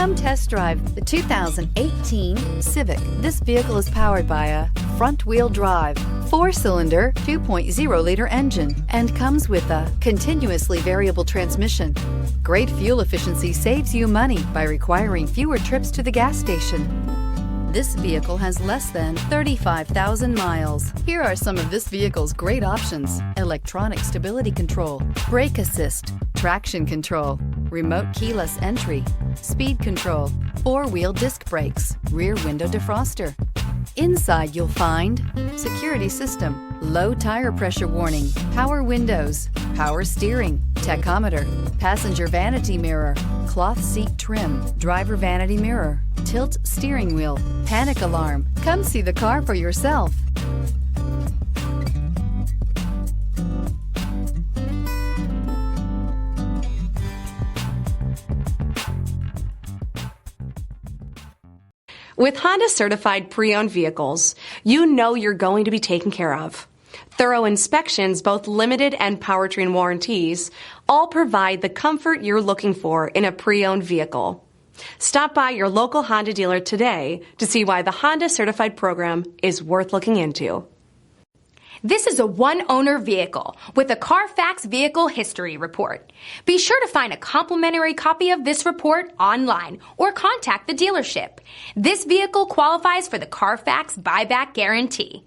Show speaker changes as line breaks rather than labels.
Come test drive the 2018 Civic. This vehicle is powered by a front-wheel drive, 4-cylinder, 2.0-liter engine, and comes with a continuously variable transmission. Great fuel efficiency saves you money by requiring fewer trips to the gas station. This vehicle has less than 35,000 miles. Here are some of this vehicle's great options: electronic stability control, brake assist, traction control, remote keyless entry, speed control, 4-wheel disc brakes, rear window defroster. Inside you'll find security system, low tire pressure warning, power windows, power steering, tachometer, passenger vanity mirror, cloth seat trim, driver vanity mirror, tilt steering wheel, panic alarm. Come see the car for yourself.
With Honda certified pre-owned vehicles, you know you're going to be taken care of. Thorough inspections, both limited and powertrain warranties, all provide the comfort you're looking for in a pre-owned vehicle. Stop by your local Honda dealer today to see why the Honda certified program is worth looking into.
This is a one-owner vehicle with a Carfax Vehicle History Report. Be sure to find a complimentary copy of this report online or contact the dealership. This vehicle qualifies for the Carfax Buyback Guarantee.